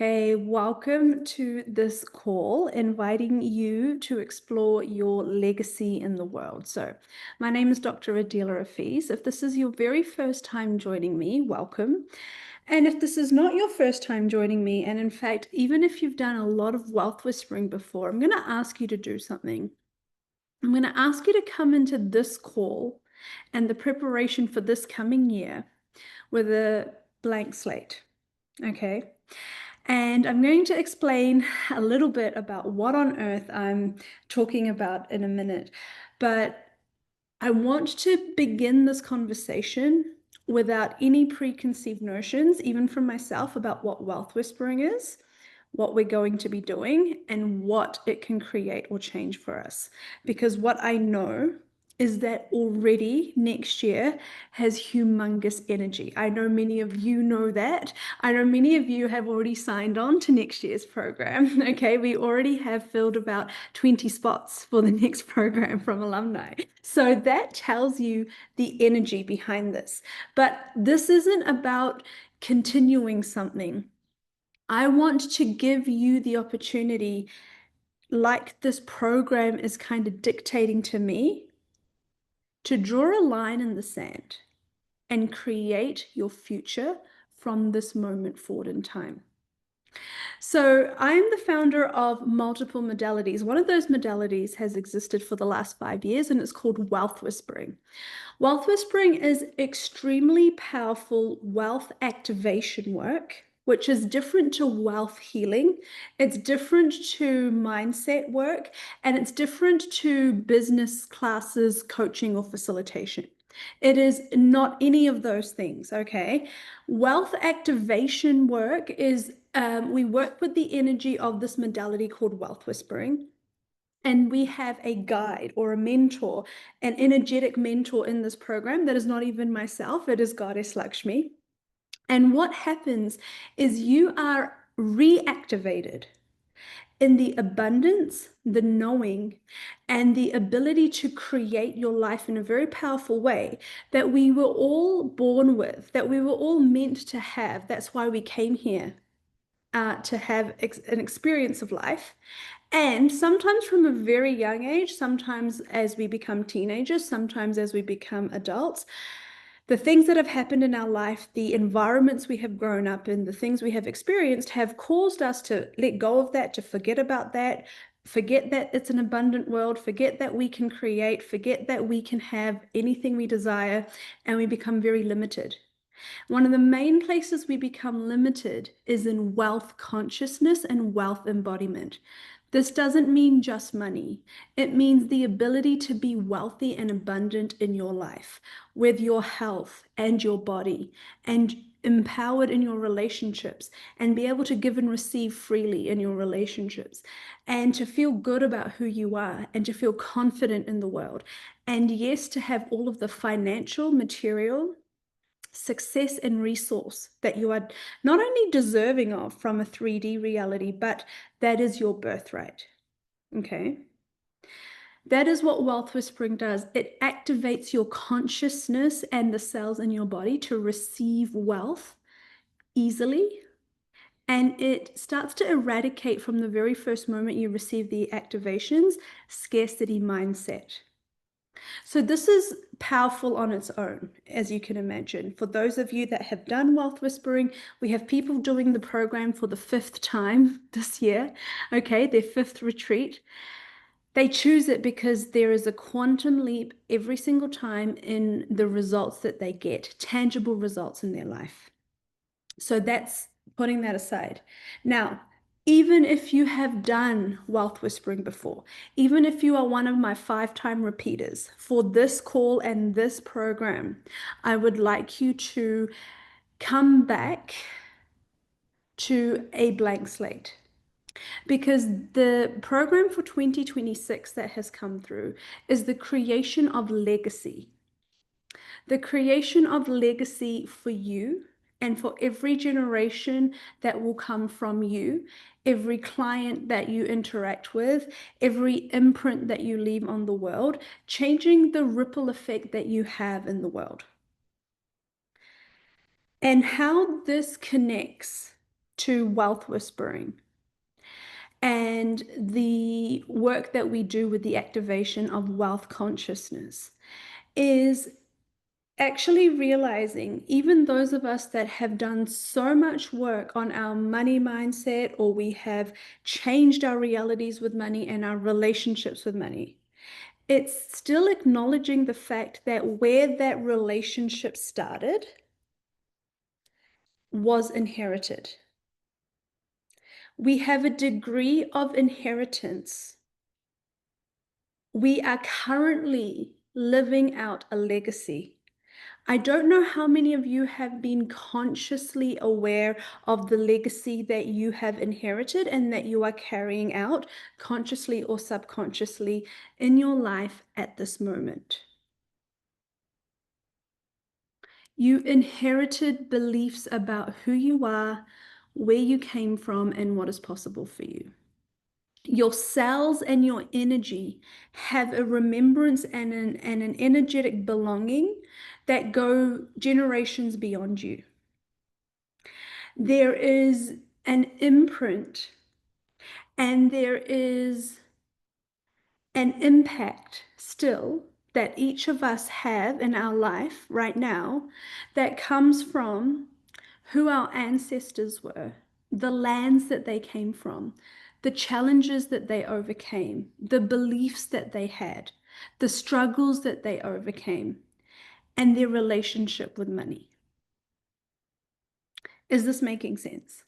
Okay, welcome to this call, inviting you to explore your legacy in the world. So, my name is Dr. Adela Afiz. If this is your very first time joining me, welcome. And if this is not your first time joining me, and in fact, even if you've done a lot of wealth whispering before, I'm going to ask you to do something. I'm going to ask you to come into this call and the preparation for this coming year with a blank slate. Okay. And I'm going to explain a little bit about what on earth I'm talking about in a minute. But I want to begin this conversation without any preconceived notions, even from myself, about what wealth whispering is, what we're going to be doing, and what it can create or change for us. Because what I know is that already next year has humongous energy. I know many of you know that. I know many of you have already signed on to next year's program. Okay, we already have filled about 20 spots for the next program from alumni. So that tells you the energy behind this. But this isn't about continuing something. I want to give you the opportunity, like this program is kind of dictating to me, to draw a line in the sand and create your future from this moment forward in time. So, I'm the founder of multiple modalities. One of those modalities has existed for the last 5 years, and it's called wealth whispering. Wealth whispering is extremely powerful wealth activation work, which is different to wealth healing. It's different to mindset work, and it's different to business classes, coaching, or facilitation. It is not any of those things, okay? Wealth activation work is we work with the energy of this modality called wealth whispering. And we have a guide or a mentor, an energetic mentor in this program that is not even myself, it is Goddess Lakshmi. And what happens is you are reactivated in the abundance, the knowing, and the ability to create your life in a very powerful way that we were all born with, that we were all meant to have. That's why we came here. To have an experience of life. And sometimes from a very young age, sometimes as we become teenagers, sometimes as we become adults, the things that have happened in our life, the environments we have grown up in, the things we have experienced have caused us to let go of that, to forget about that, forget that it's an abundant world, forget that we can create, forget that we can have anything we desire, and we become very limited. One of the main places we become limited is in wealth consciousness and wealth embodiment. This doesn't mean just money. It means the ability to be wealthy and abundant in your life with your health and your body, and empowered in your relationships, and be able to give and receive freely in your relationships, and to feel good about who you are, and to feel confident in the world. And yes, to have all of the financial, material, success and resource that you are not only deserving of from a 3D reality, but that is your birthright. Okay. That is what wealth whispering does. It activates your consciousness and the cells in your body to receive wealth easily. And it starts to eradicate from the very first moment you receive the activations, scarcity mindset. So this is powerful on its own, as you can imagine. For those of you that have done wealth whispering, we have people doing the program for the 5th time this year, okay, their 5th retreat. They choose it because there is a quantum leap every single time in the results that they get, tangible results in their life. So that's putting that aside. Now, even if you have done wealth whispering before, even if you are one of my 5-time repeaters for this call and this program, I would like you to come back to a blank slate. Because the program for 2026 that has come through is the creation of legacy. The creation of legacy for you and for every generation that will come from you, every client that you interact with, every imprint that you leave on the world, changing the ripple effect that you have in the world. And how this connects to wealth whispering and the work that we do with the activation of wealth consciousness is actually realizing, even those of us that have done so much work on our money mindset, or we have changed our realities with money and our relationships with money, it's still acknowledging the fact that where that relationship started was inherited. We have a degree of inheritance. We are currently living out a legacy. I don't know how many of you have been consciously aware of the legacy that you have inherited and that you are carrying out consciously or subconsciously in your life at this moment. You inherited beliefs about who you are, where you came from, and what is possible for you. Your cells and your energy have a remembrance and an energetic belonging that go generations beyond you. There is an imprint and there is an impact still that each of us have in our life right now that comes from who our ancestors were, the lands that they came from, the challenges that they overcame, the beliefs that they had, the struggles that they overcame, and their relationship with money. Is this making sense?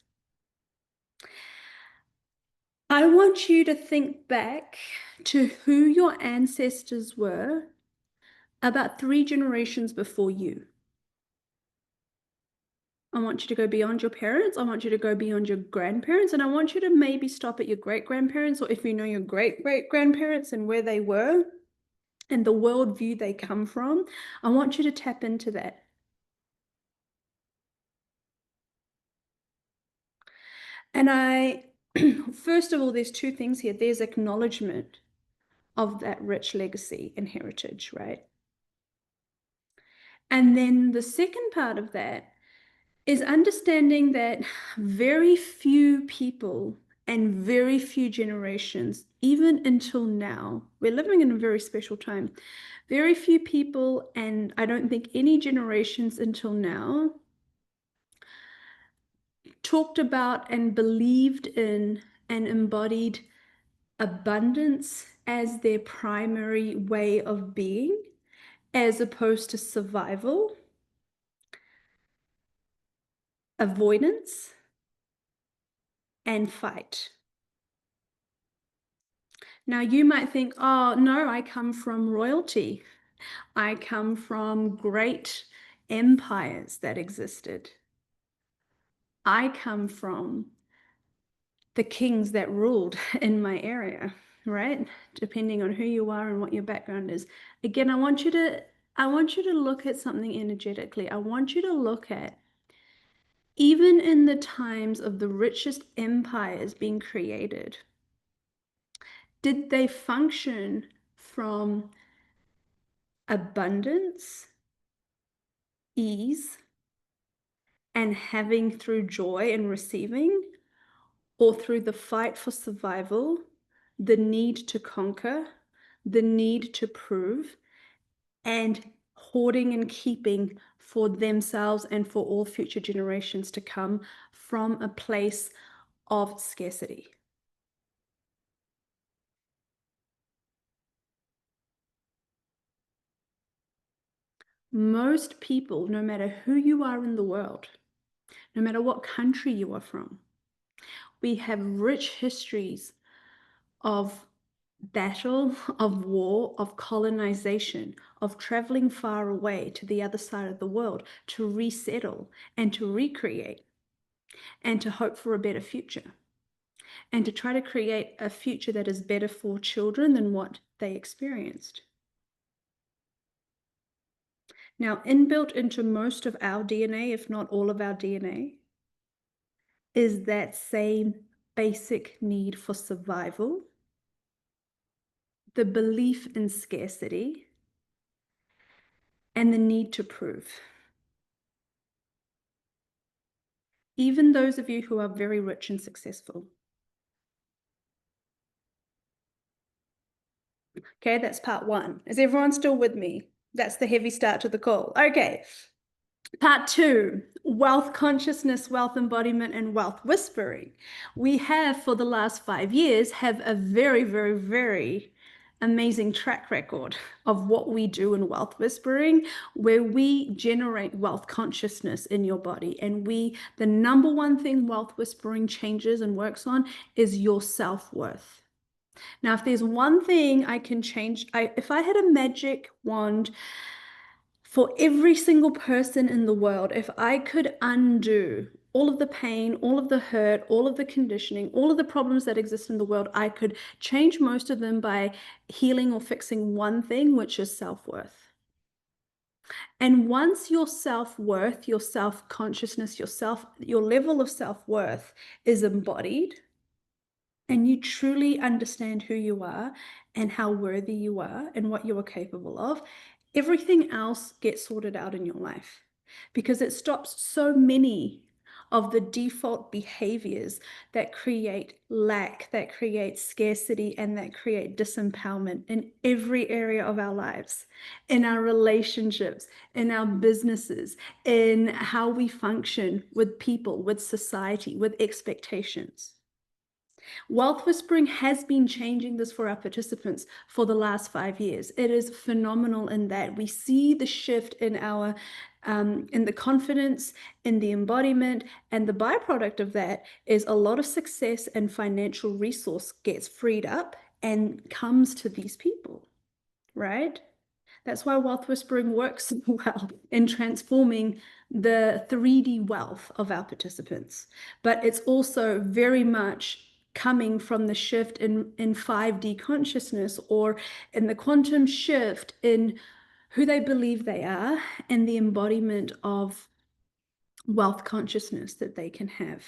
I want you to think back to who your ancestors were about 3 generations before you. I want you to go beyond your parents. I want you to go beyond your grandparents. And I want you to maybe stop at your great-grandparents, or if you know your great-great-grandparents and where they were and the worldview they come from, I want you to tap into that. And first of all, there's 2 things here. There's acknowledgement of that rich legacy and heritage, right? And then the second part of that is understanding that very few people and very few generations, even until now, we're living in a very special time. Very few people, and I don't think any generations until now, talked about and believed in and embodied abundance as their primary way of being, as opposed to survival, avoidance, and fight. Now, you might think, oh, no, I come from royalty. I come from great empires that existed. I come from the kings that ruled in my area, right? Depending on who you are and what your background is. Again, I want you to look at something energetically. I want you to look at, even in the times of the richest empires being created, did they function from abundance, ease, and having through joy and receiving, or through the fight for survival, the need to conquer, the need to prove, and hoarding and keeping for themselves and for all future generations to come from a place of scarcity? Most people, no matter who you are in the world, no matter what country you are from, we have rich histories of battle, of war, of colonization, of traveling far away to the other side of the world to resettle and to recreate and to hope for a better future and to try to create a future that is better for children than what they experienced. Now, inbuilt into most of our DNA, if not all of our DNA, is that same basic need for survival, the belief in scarcity, and the need to prove. even those of you who are very rich and successful. Okay, that's part one. Is everyone still with me? That's the heavy start to the call. Okay, part two, wealth consciousness, wealth embodiment, and wealth whispering. We have, for the last 5 years, have a very, very, very amazing track record of what we do in wealth whispering, where we generate wealth consciousness in your body. And the number one thing wealth whispering changes and works on is your self-worth. Now, if there's one thing I can change, if I had a magic wand for every single person in the world, if I could undo all of the pain, all of the hurt, all of the conditioning, all of the problems that exist in the world, I could change most of them by healing or fixing one thing, which is self-worth. And once your self-worth, your self-consciousness, your level of self-worth is embodied, and you truly understand who you are and how worthy you are and what you are capable of, everything else gets sorted out in your life, because it stops so many of the default behaviors that create lack, that create scarcity, and that create disempowerment in every area of our lives, in our relationships, in our businesses, in how we function with people, with society, with expectations. Wealth Whispering has been changing this for our participants for the last 5 years. It is phenomenal in that we see the shift in in the confidence, in the embodiment, and the byproduct of that is a lot of success and financial resource gets freed up and comes to these people, right? That's why wealth whispering works so well in transforming the 3D wealth of our participants. But it's also very much coming from the shift in 5D consciousness, or in the quantum shift in who they believe they are and the embodiment of wealth consciousness that they can have.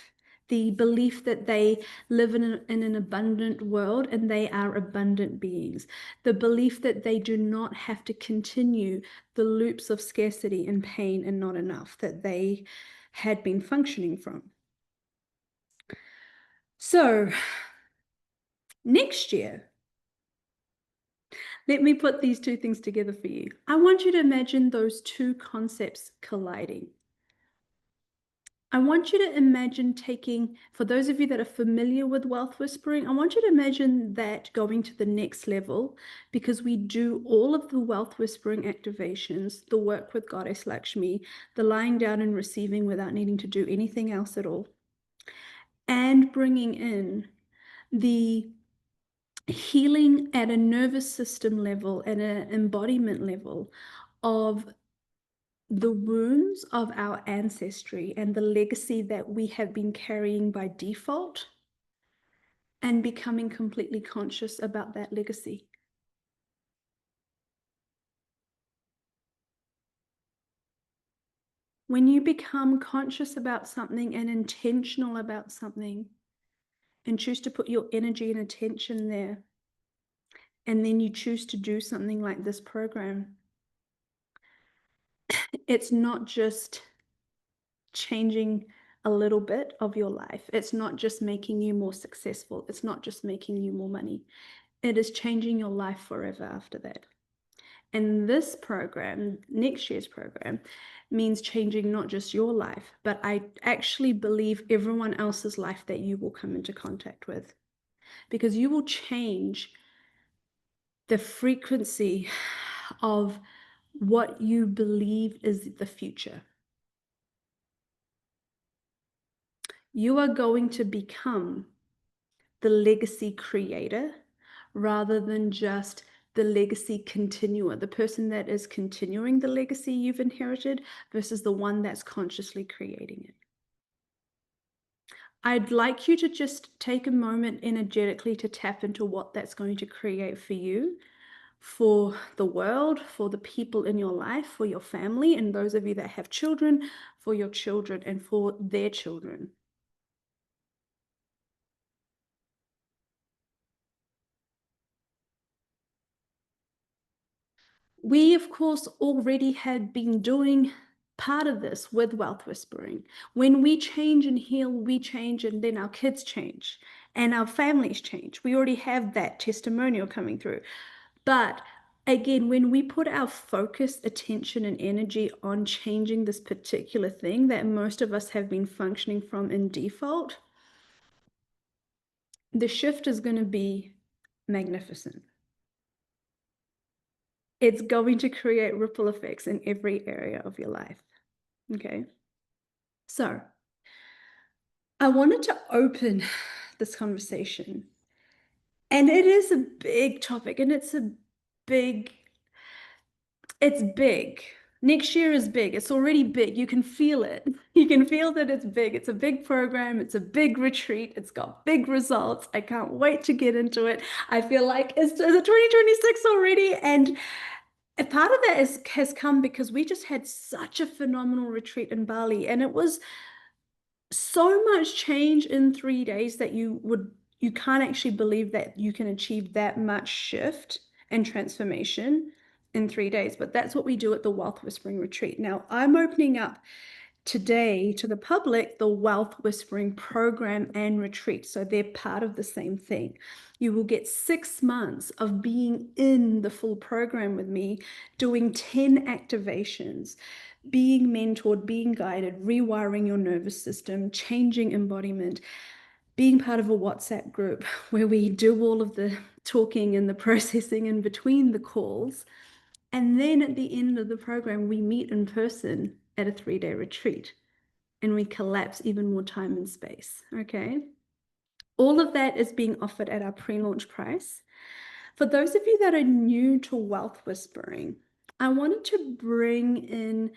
The belief that they live in an abundant world and they are abundant beings. The belief that they do not have to continue the loops of scarcity and pain and not enough that they had been functioning from. So, next year, let me put these two things together for you. I want you to imagine those two concepts colliding. I want you to imagine taking, for those of you that are familiar with wealth whispering, I want you to imagine that going to the next level, because we do all of the wealth whispering activations, the work with Goddess Lakshmi, the lying down and receiving without needing to do anything else at all, and bringing in the healing at a nervous system level and an embodiment level of the wounds of our ancestry and the legacy that we have been carrying by default, and becoming completely conscious about that legacy. When you become conscious about something and intentional about something and choose to put your energy and attention there, and then you choose to do something like this program, it's not just changing a little bit of your life. It's not just making you more successful. It's not just making you more money. It is changing your life forever after that. And this program, next year's program, means changing not just your life, but I actually believe everyone else's life that you will come into contact with, because you will change the frequency of what you believe is the future. You are going to become the legacy creator rather than just the legacy continuer, the person that is continuing the legacy you've inherited versus the one that's consciously creating it. I'd like you to just take a moment energetically to tap into what that's going to create for you, for the world, for the people in your life, for your family, and those of you that have children, for your children and for their children. We, of course, already had been doing part of this with wealth whispering. When we change and heal, we change, and then our kids change and our families change. We already have that testimonial coming through. But again, when we put our focus, attention, and energy on changing this particular thing that most of us have been functioning from in default, the shift is going to be magnificent. It's going to create ripple effects in every area of your life. Okay. So I wanted to open this conversation, and it is a big topic, and it's big. Next year is big. It's already big. You can feel it. You can feel that it's big. It's a big program. It's a big retreat. It's got big results. I can't wait to get into it. I feel like it's 2026 already. And a part of that has come because we just had such a phenomenal retreat in Bali. And it was so much change in 3 days that you can't actually believe that you can achieve that much shift and transformation in 3 days. But that's what we do at the Wealth Whispering Retreat. Now, I'm opening up today to the public the Wealth Whispering program and retreat. So they're part of the same thing. You will get 6 months of being in the full program with me, doing 10 activations, being mentored, being guided, rewiring your nervous system, changing embodiment, being part of a WhatsApp group where we do all of the talking and the processing in between the calls. And then at the end of the program, we meet in person at a 3-day retreat and we collapse even more time and space. Okay. All of that is being offered at our pre-launch price. For those of you that are new to wealth whispering, I wanted to bring in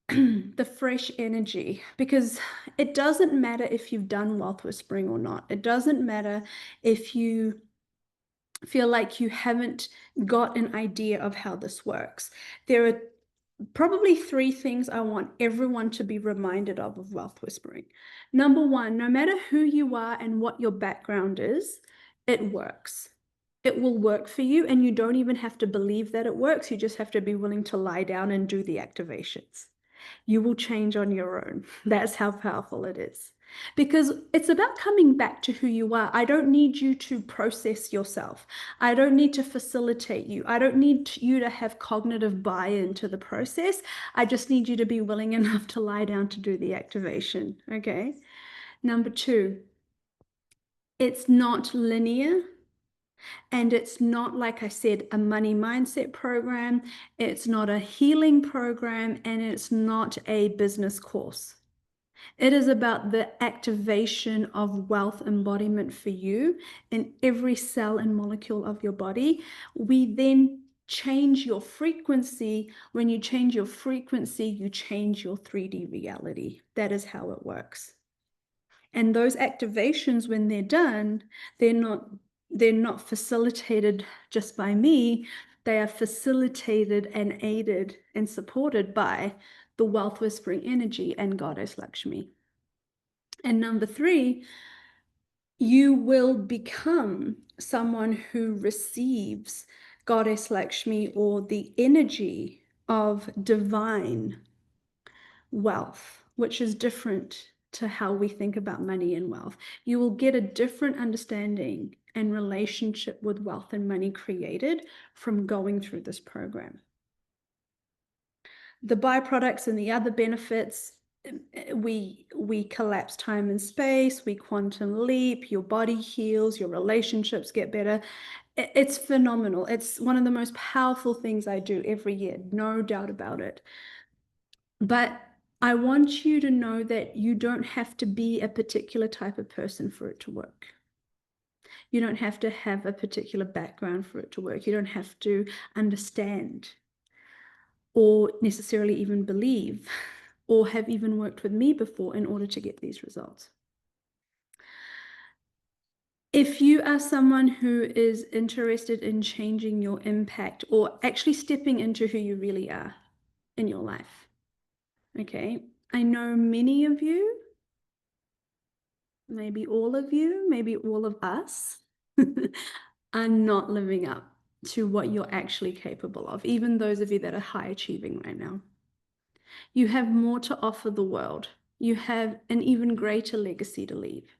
the fresh energy, because it doesn't matter if you've done wealth whispering or not. It doesn't matter if you feel like you haven't got an idea of how this works. There are probably 3 things I want everyone to be reminded of wealth whispering. Number 1, no matter who you are and what your background is, it works. It will work for you, and you don't even have to believe that it works. You just have to be willing to lie down and do the activations. You will change on your own. That's how powerful it is. Because it's about coming back to who you are. I don't need you to process yourself. I don't need to facilitate you. I don't need you to have cognitive buy-in to the process. I just need you to be willing enough to lie down to do the activation. Okay. Number 2, it's not linear. And it's not, like I said, a money mindset program. It's not a healing program, and it's not a business course. It is about the activation of wealth embodiment for you in every cell and molecule of your body. We then change your frequency. When you change your frequency, you change your 3D reality. That is how it works. And those activations, when they're done, they're not facilitated just by me. They are facilitated and aided and supported by the wealth whispering energy and Goddess Lakshmi. And number 3, you will become someone who receives Goddess Lakshmi, or the energy of divine wealth, which is different to how we think about money and wealth. You will get a different understanding and relationship with wealth and money created from going through this program. The byproducts and the other benefits, we collapse time and space, we quantum leap, your body heals, your relationships get better. It's phenomenal. It's one of the most powerful things I do every year, no doubt about it. But I want you to know that you don't have to be a particular type of person for it to work. You don't have to have a particular background for it to work. You don't have to understand or necessarily even believe or have even worked with me before in order to get these results. If you are someone who is interested in changing your impact or actually stepping into who you really are in your life, okay, I know many of you, maybe all of you, maybe all of us are not living up to what you're actually capable of, even those of you that are high achieving right now. You have more to offer the world. You have an even greater legacy to leave,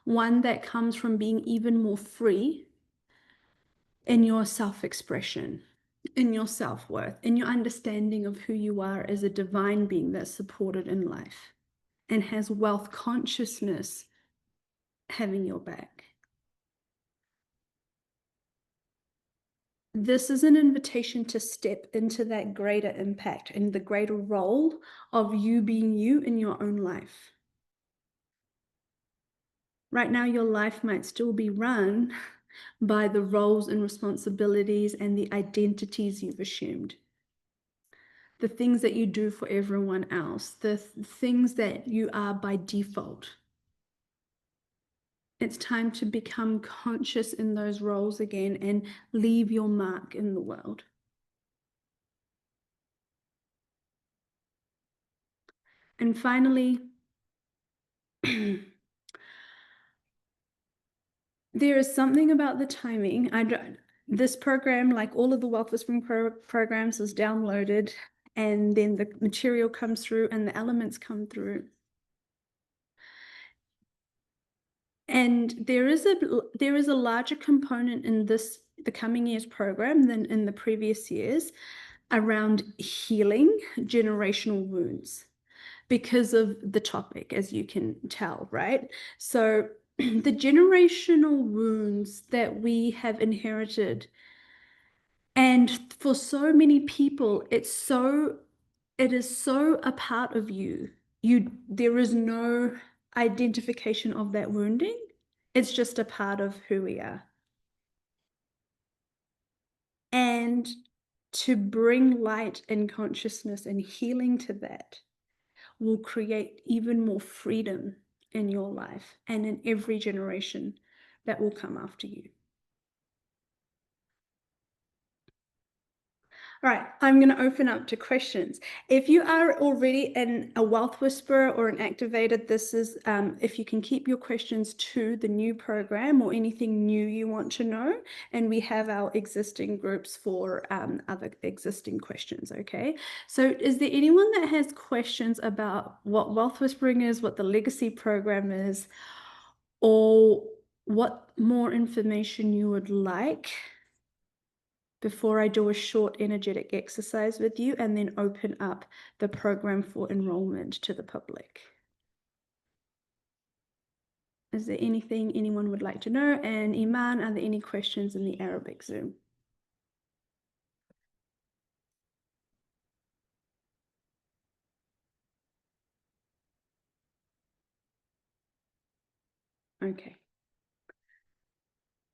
one that comes from being even more free in your self-expression, in your self-worth, in your understanding of who you are as a divine being that's supported in life and has wealth consciousness having your back. This is an invitation to step into that greater impact and the greater role of you being you in your own life. Right now, your life might still be run by the roles and responsibilities and the identities you've assumed. The things that you do for everyone else, the things that you are by default. It's time to become conscious in those roles again and leave your mark in the world. And finally, there is something about the timing. This program, like all of the Wealth Whispering programs, is downloaded, and then the material comes through and the elements come through. And there is a larger component in the coming year's program than in the previous years around healing generational wounds because of the topic, as you can tell, right? So the generational wounds that we have inherited, and for so many people, it is so a part of you. There is no identification of that wounding. It's just a part of who we are. And to bring light and consciousness and healing to that will create even more freedom in your life and in every generation that will come after you. All right, I'm going to open up to questions. If you are already a wealth whisperer or an activator, this is if you can keep your questions to the new program or anything new you want to know. And we have our existing groups for other existing questions, okay? So is there anyone that has questions about what wealth whispering is, what the legacy program is, or what more information you would like before I do a short energetic exercise with you and then open up the program for enrollment to the public? Is there anything anyone would like to know? And Iman, are there any questions in the Arabic Zoom? Okay.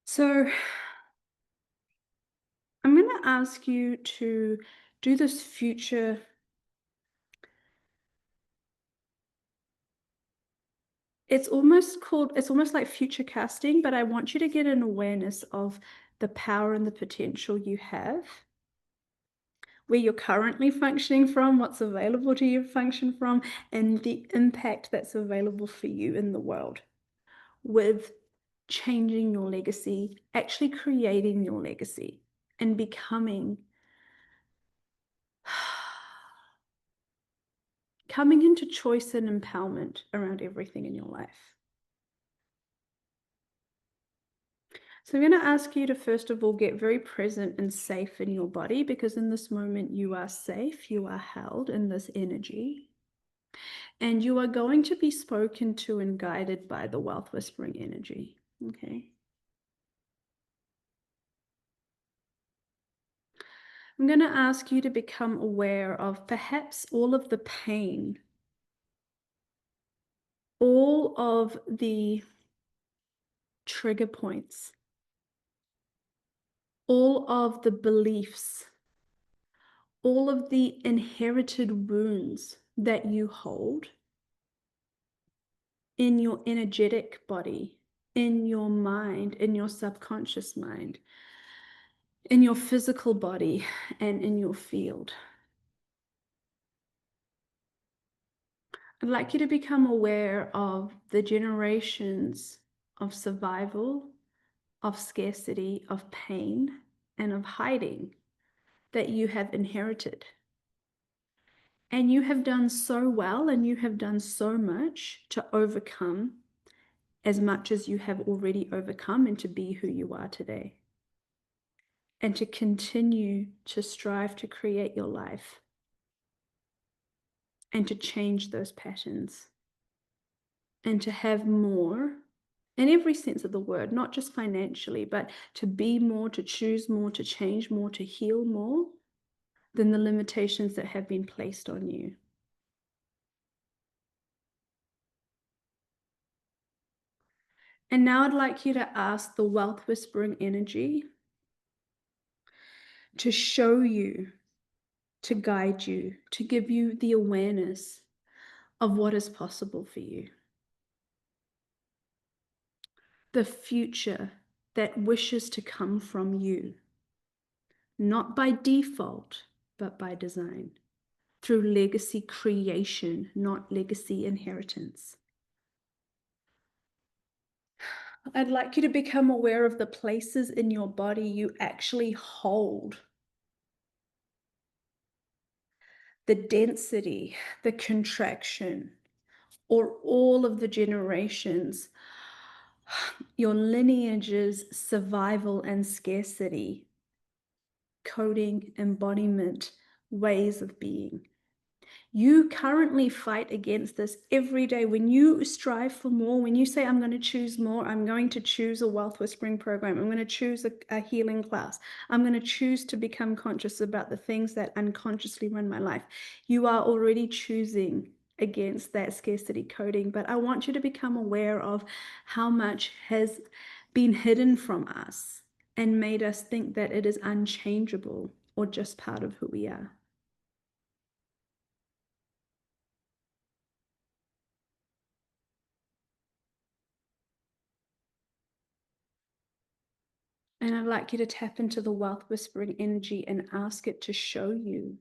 So I'm going to ask you to do this future. It's almost like future casting, but I want you to get an awareness of the power and the potential you have, where you're currently functioning from, what's available to you to function from, and the impact that's available for you in the world with changing your legacy, actually creating your legacy and becoming, coming into choice and empowerment around everything in your life. So I'm going to ask you to, first of all, get very present and safe in your body, because in this moment you are safe, you are held in this energy, and you are going to be spoken to and guided by the wealth whispering energy, okay? I'm going to ask you to become aware of perhaps all of the pain, all of the trigger points, all of the beliefs, all of the inherited wounds that you hold in your energetic body, in your mind, in your subconscious mind, in your physical body, and in your field. I'd like you to become aware of the generations of survival, of scarcity, of pain, and of hiding that you have inherited. And you have done so well and you have done so much to overcome as much as you have already overcome and to be who you are today. And to continue to strive to create your life and to change those patterns and to have more in every sense of the word, not just financially, but to be more, to choose more, to change more, to heal more than the limitations that have been placed on you. And now I'd like you to ask the wealth whispering energy to show you, to guide you, to give you the awareness of what is possible for you. The future that wishes to come from you, not by default, but by design, through legacy creation, not legacy inheritance. I'd like you to become aware of the places in your body you actually hold the density, the contraction, or all of the generations, your lineage's survival and scarcity, coding, embodiment, ways of being. You currently fight against this every day. When you strive for more, when you say, I'm going to choose more, I'm going to choose a wealth whispering program, I'm going to choose a healing class, I'm going to choose to become conscious about the things that unconsciously run my life, you are already choosing against that scarcity coding. But I want you to become aware of how much has been hidden from us and made us think that it is unchangeable or just part of who we are. And I'd like you to tap into the wealth whispering energy and ask it to show you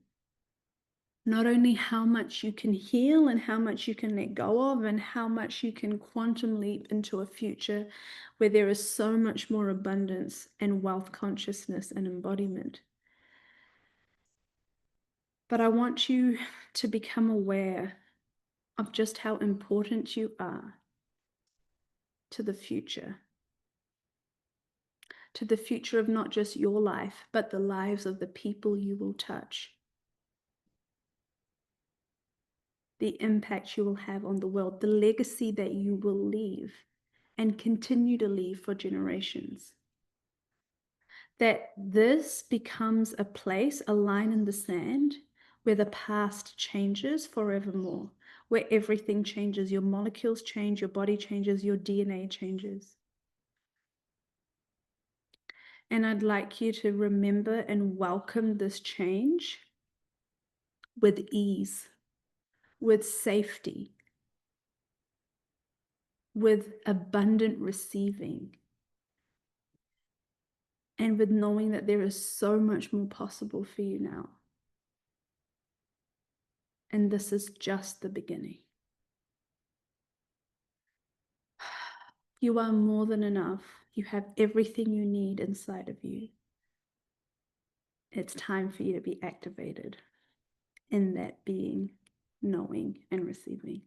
not only how much you can heal and how much you can let go of and how much you can quantum leap into a future where there is so much more abundance and wealth consciousness and embodiment. But I want you to become aware of just how important you are to the future of not just your life, but the lives of the people you will touch. The impact you will have on the world, the legacy that you will leave and continue to leave for generations. That this becomes a place, a line in the sand, where the past changes forevermore, where everything changes. Your molecules change, your body changes, your DNA changes. And I'd like you to remember and welcome this change with ease, with safety, with abundant receiving, and with knowing that there is so much more possible for you now. And this is just the beginning. You are more than enough. You have everything you need inside of you. It's time for you to be activated in that being, knowing, and receiving.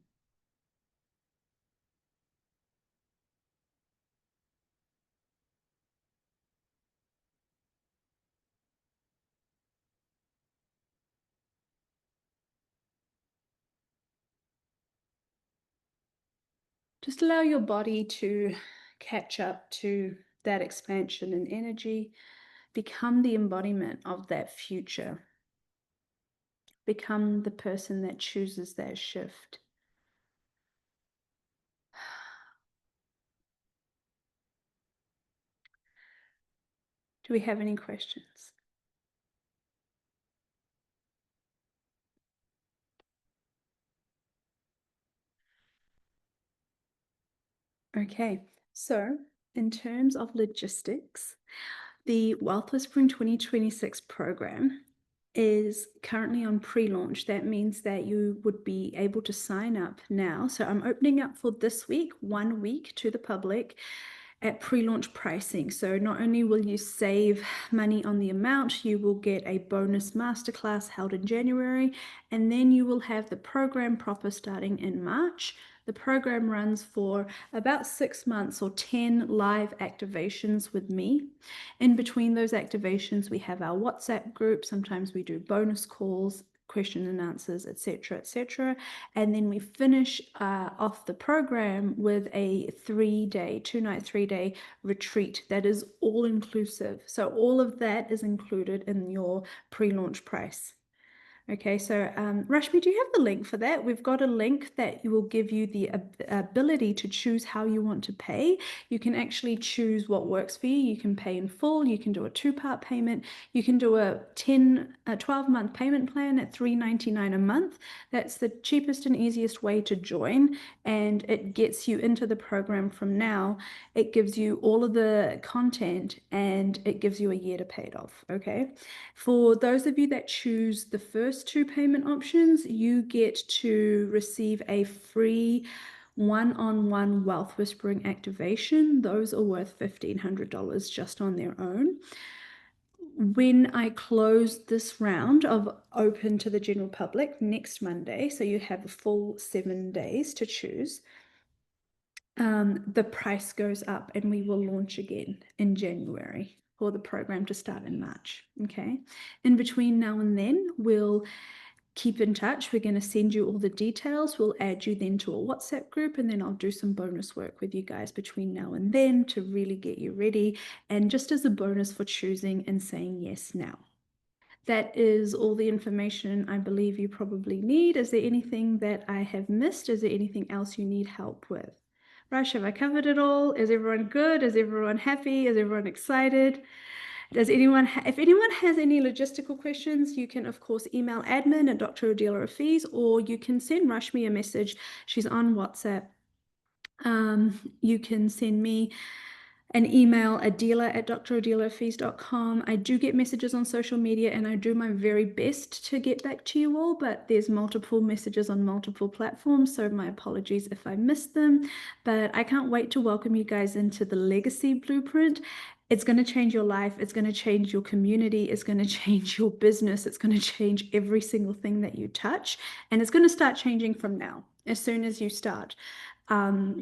Just allow your body to catch up to that expansion and energy. Become the embodiment of that future. Become the person that chooses that shift. Do we have any questions? Okay, so in terms of logistics, the Wealth Whispering 2026 program is currently on pre-launch. That means that you would be able to sign up now. So I'm opening up for this week, 1 week to the public at pre-launch pricing. So not only will you save money on the amount, you will get a bonus masterclass held in January, and then you will have the program proper starting in March. The program runs for about 6 months or 10 live activations with me. In between those activations, we have our WhatsApp group. Sometimes we do bonus calls, question and answers, etc., etc. And then we finish off the program with a 3-day, 2-night, 3-day retreat that is all inclusive. So all of that is included in your pre-launch price. Okay, so Rashmi, do you have the link for that? We've got a link that will give you the ability to choose how you want to pay. You can actually choose what works for you. You can pay in full. You can do a 2-part payment. You can do a 12-month payment plan at $3.99 a month. That's the cheapest and easiest way to join, and it gets you into the program from now. It gives you all of the content, and it gives you a year to pay it off, okay? For those of you that choose the first 2 payment options, you get to receive a free one-on-one wealth whispering activation. Those are worth $1,500 just on their own. When I close this round of open to the general public next Monday, so you have a full 7 days to choose, the price goes up and we will launch again in January for the program to start in March. Okay. In between now and then, we'll keep in touch. We're going to send you all the details. We'll add you then to a WhatsApp group, and then I'll do some bonus work with you guys between now and then to really get you ready, and just as a bonus for choosing and saying yes now. That is all the information I believe you probably need. Is there anything that I have missed? Is there anything else you need help with? Rush, have I covered it all? Is everyone good? Is everyone happy? Is everyone excited? Does anyone, if anyone has any logistical questions, you can of course email admin at Dr. Adela Fees, or you can send Rashmi a message. She's on WhatsApp. You can send me an email, adela@dradilafees.com. I do get messages on social media, and I do my very best to get back to you all, but there's multiple messages on multiple platforms, so my apologies if I missed them. But I can't wait to welcome you guys into the Legacy Blueprint. It's going to change your life. It's going to change your community. It's going to change your business. It's going to change every single thing that you touch. And it's going to start changing from now, as soon as you start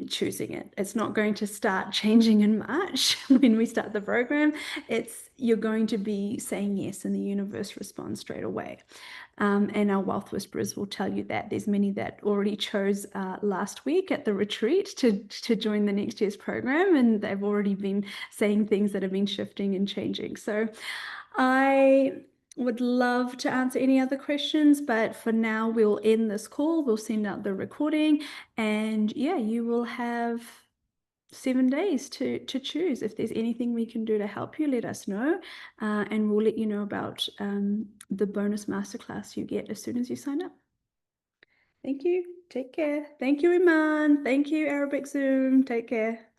choosing it. It's not going to start changing in March when we start the program. You're going to be saying yes, and the universe responds straight away. And our wealth whisperers will tell you that. There's many that already chose last week at the retreat to join the next year's program, and they've already been saying things that have been shifting and changing. So I would love to answer any other questions, but for now we'll end this call. We'll send out the recording, and yeah, you will have 7 days to choose. If there's anything we can do to help you, let us know, and we'll let you know about the bonus masterclass you get as soon as you sign up. Thank you. Take care. Thank you, Iman. Thank you, Arabic Zoom. Take care.